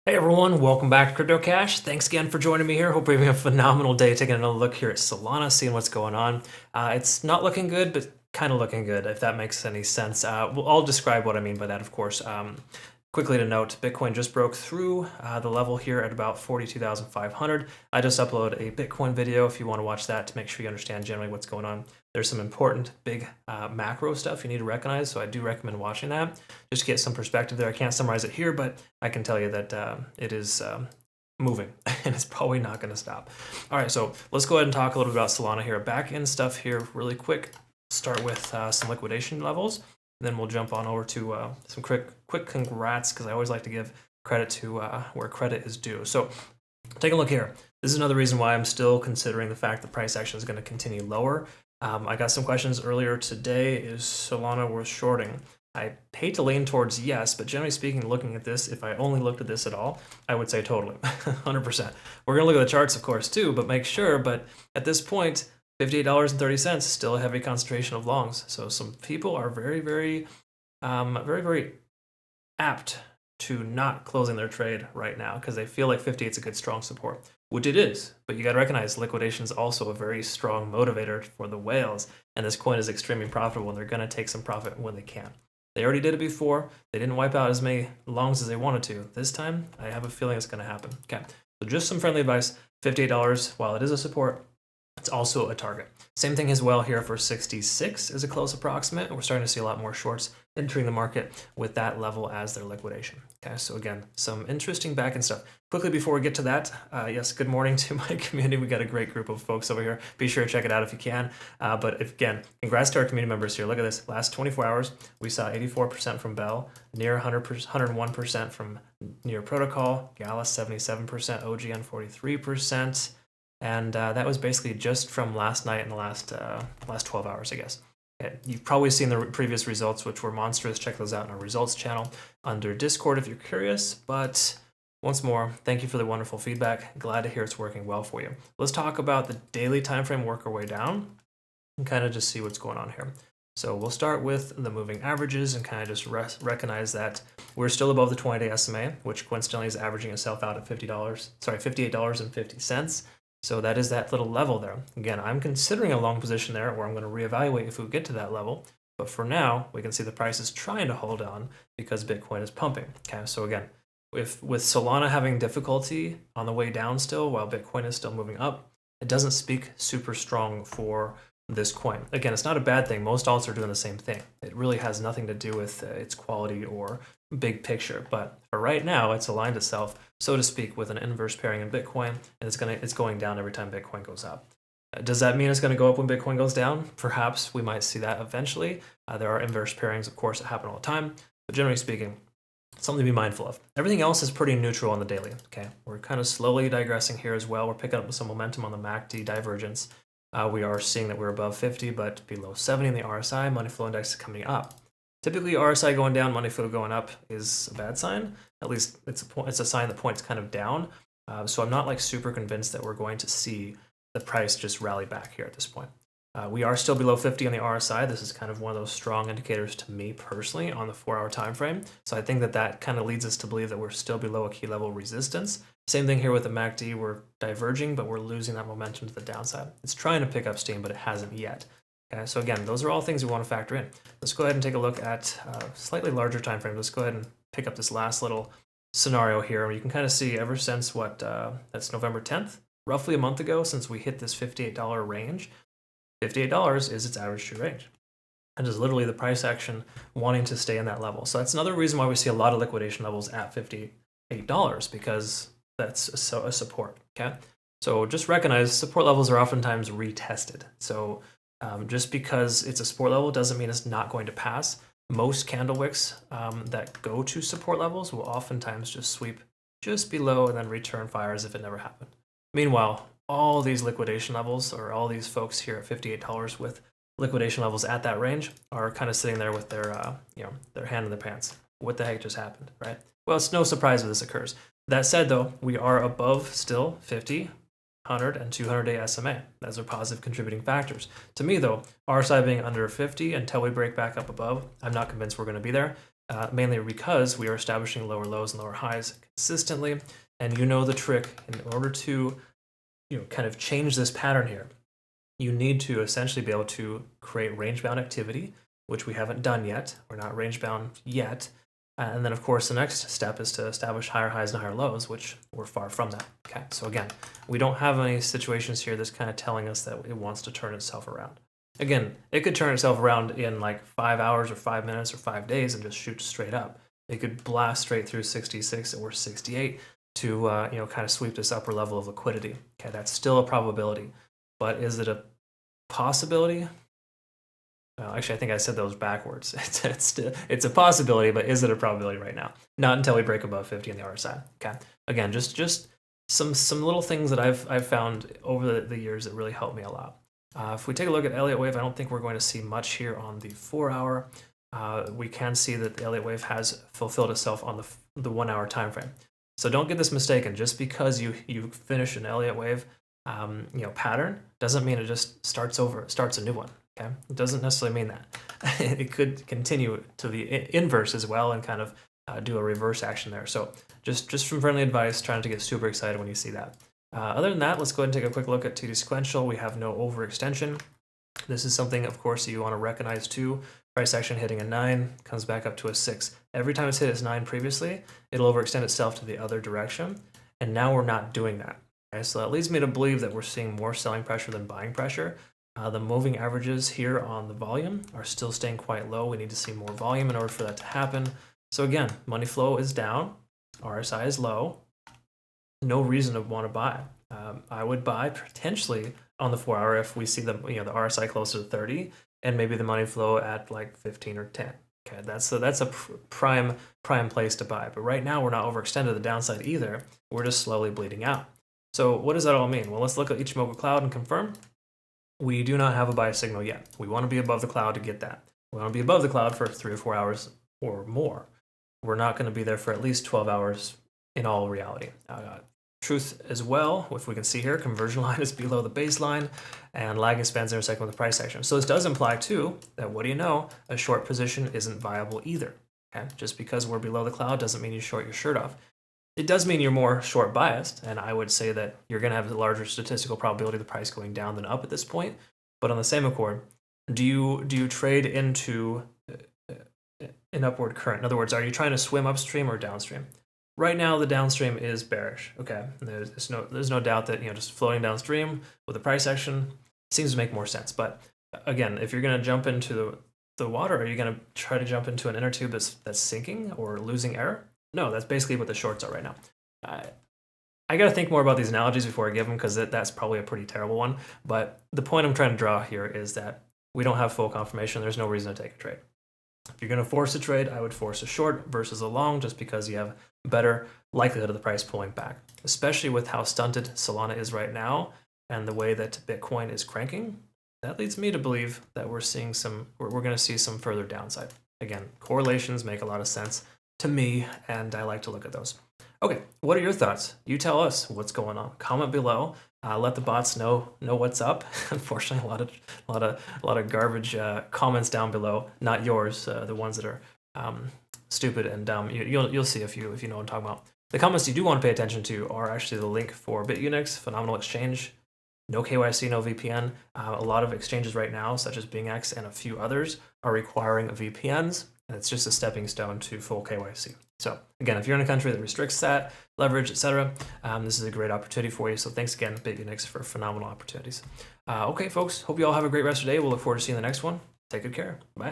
Hey everyone, welcome back to Crypto Cash. Thanks again for joining me here. Hope you're having a phenomenal day. Taking another look here at Solana, seeing what's going on. It's not looking good, but kind of looking good, if that makes any sense. I'll describe what I mean by that, of course. Quickly to note, Bitcoin just broke through the level here at about 42,500. I just uploaded a Bitcoin video if you want to watch that to make sure you understand generally what's going on. There's some important big macro stuff you need to recognize, so I do recommend watching that just to get some perspective there. I can't summarize it here, but I can tell you that it is moving and it's probably not going to stop. All right, so let's go ahead and talk a little bit about Solana here. Back end stuff here really quick. Start with some liquidation levels. Then we'll jump on over to some quick congrats, because I always like to give credit to where credit is due. So take a look here. This is another reason why I'm still considering the fact that price action is going to continue lower. I got some questions earlier today. Is Solana worth shorting? I hate to lean towards yes, but generally speaking, looking at this, if I only looked at this at all, I would say totally, 100%. We're going to look at the charts, of course, too, but make sure. But at this point, $58.30 is still a heavy concentration of longs. So some people are very apt to not closing their trade right now because they feel like 58 is a good strong support, which it is. But you got to recognize liquidation is also a very strong motivator for the whales, and this coin is extremely profitable, and they're going to take some profit when they can. They already did it before. They didn't wipe out as many longs as they wanted to. This time, I have a feeling it's going to happen. Okay, so just some friendly advice. $58, while it is a support, it's also a target. Same thing as well here for 66 is a close approximate. We're starting to see a lot more shorts entering the market with that level as their liquidation. Okay, so again, some interesting back end stuff. Quickly before we get to that, yes, good morning to my community. We got a great group of folks over here. Be sure to check it out if you can. But again, congrats to our community members here. Look at this. Last 24 hours, we saw 84% from Bell, near 101% from Near Protocol, Gala 77%, OGN 43%. And that was basically just from last night and the last 12 hours, I guess. Okay. You've probably seen the previous results, which were monstrous. Check those out in our results channel under Discord if you're curious. But once more, thank you for the wonderful feedback. Glad to hear it's working well for you. Let's talk about the daily time frame, work our way down, and kind of just see what's going on here. So we'll start with the moving averages and kind of just recognize that we're still above the 20-day SMA, which coincidentally is averaging itself out at $58.50. So that is that little level there. Again, I'm considering a long position there, or I'm going to reevaluate if we get to that level. But for now, we can see the price is trying to hold on because Bitcoin is pumping. Okay, so again, with Solana having difficulty on the way down still, while Bitcoin is still moving up, it doesn't speak super strong for this coin. Again, it's not a bad thing. Most alts are doing the same thing. It really has nothing to do with its quality or big picture. But for right now, it's aligned itself, so to speak, with an inverse pairing in Bitcoin, and it's going down every time Bitcoin goes up. Does that mean it's going to go up when Bitcoin goes down? Perhaps we might see that eventually. There are inverse pairings, of course, that happen all the time. But generally speaking, something to be mindful of. Everything else is pretty neutral on the daily. Okay, we're kind of slowly digressing here as well. We're picking up some momentum on the MACD divergence. We are seeing that we're above 50, but below 70 in the RSI. Money flow index is coming up. Typically, RSI going down, money flow going up is a bad sign. At least it's a sign the point's kind of down. So I'm not like super convinced that we're going to see the price just rally back here at this point. We are still below 50 on the RSI. This is kind of one of those strong indicators to me personally on the 4-hour time frame. So I think that kind of leads us to believe that we're still below a key level resistance. Same thing here with the MACD. We're diverging, but we're losing that momentum to the downside. It's trying to pick up steam, but it hasn't yet. Okay, so again, those are all things we want to factor in. Let's go ahead and take a look at slightly larger time frame. Let's go ahead and pick up this last little scenario here. You can kind of see ever since that's November 10th, roughly a month ago, since we hit this $58 range. $58 is its average true range. And is literally the price action wanting to stay in that level. So that's another reason why we see a lot of liquidation levels at $58, because that's a support. Okay, so just recognize support levels are oftentimes retested. So just because it's a support level doesn't mean it's not going to pass. Most candle wicks that go to support levels will oftentimes just sweep just below and then return fire as if it never happened. Meanwhile, all these liquidation levels, or all these folks here at $58 with liquidation levels at that range, are kind of sitting there with their their hand in their pants. What the heck just happened, right? Well, it's no surprise if this occurs. That said, though, we are above still 50, 100, and 200-day SMA. Those are positive contributing factors. To me, though, RSI being under 50 until we break back up above, I'm not convinced we're going to be there. mainly because we are establishing lower lows and lower highs consistently. And you know the trick. In order to kind of change this pattern here, you need to essentially be able to create range-bound activity, which we haven't done yet. We're not range-bound yet. And then, of course, the next step is to establish higher highs and higher lows, which we're far from that. Okay, so again, we don't have any situations here that's kind of telling us that it wants to turn itself around. Again, it could turn itself around in like 5 hours or 5 minutes or 5 days and just shoot straight up. It could blast straight through 66 or 68 to kind of sweep this upper level of liquidity. Okay, that's still a probability, but is it a possibility? Actually, I think I said those backwards. It's a possibility, but is it a probability right now? Not until we break above 50 on the RSI. Okay. Again, just some little things that I've found over the years that really help me a lot. If we take a look at Elliott Wave, I don't think we're going to see much here on the 4 hour. We can see that the Elliott Wave has fulfilled itself on the 1 hour time frame. So don't get this mistaken. Just because you finish an Elliott Wave pattern doesn't mean it just starts a new one. Okay, it doesn't necessarily mean that. It could continue to the inverse as well and kind of do a reverse action there. So just from friendly advice, trying to get super excited when you see that. Other than that, let's go ahead and take a quick look at TD sequential. We have no overextension. This is something, of course, you want to recognize too. Price action hitting a 9 comes back up to a 6. Every time it's hit its 9 previously, it'll overextend itself to the other direction. And now we're not doing that. Okay, so that leads me to believe that we're seeing more selling pressure than buying pressure. The moving averages here on the volume are still staying quite low. We need to see more volume in order for that to happen. So again, money flow is down, RSI is low. No reason to want to buy. I would buy potentially on the 4 hour if we see the RSI closer to 30 and maybe the money flow at like 15 or 10. Okay, that's a prime place to buy. But right now we're not overextended to the downside either. We're just slowly bleeding out. So what does that all mean? Well, let's look at Ichimoku Cloud and confirm. We do not have a buy signal yet. We want to be above the cloud to get that. We want to be above the cloud for 3 or 4 hours or more. We're not going to be there for at least 12 hours in all reality. Truth as well, if we can see here, conversion line is below the baseline and lagging spans intersecting with the price action. So this does imply too that, what do you know, a short position isn't viable either. Okay? Just because we're below the cloud doesn't mean you short your shirt off. It does mean you're more short biased, and I would say that you're going to have a larger statistical probability of the price going down than up at this point. But on the same accord, do you trade into an upward current? In other words, are you trying to swim upstream or downstream? Right now, the downstream is bearish. Okay, there's no doubt that just floating downstream with the price action seems to make more sense. But again, if you're going to jump into the water, are you going to try to jump into an inner tube that's sinking or losing air? No, that's basically what the shorts are right now. I got to think more about these analogies before I give them, because that's probably a pretty terrible one. But the point I'm trying to draw here is that we don't have full confirmation. There's no reason to take a trade. If you're going to force a trade, I would force a short versus a long, just because you have better likelihood of the price pulling back, especially with how stunted Solana is right now and the way that Bitcoin is cranking. That leads me to believe that we're going to see some further downside. Again, correlations make a lot of sense to me, and I like to look at those. Okay, what are your thoughts? You tell us what's going on. Comment below. Let the bots know what's up. Unfortunately, a lot of garbage comments down below. Not yours, the ones that are stupid and dumb. You'll see if you know what I'm talking about. The comments you do want to pay attention to are actually the link for Bitunix, phenomenal exchange. No KYC, no VPN. A lot of exchanges right now, such as BingX and a few others, are requiring VPNs. And it's just a stepping stone to full KYC. So again, if you're in a country that restricts that, leverage, etc., this is a great opportunity for you. So thanks again, Bitunix, for phenomenal opportunities. Okay, folks, hope you all have a great rest of the day. We'll look forward to seeing the next one. Take good care. Bye.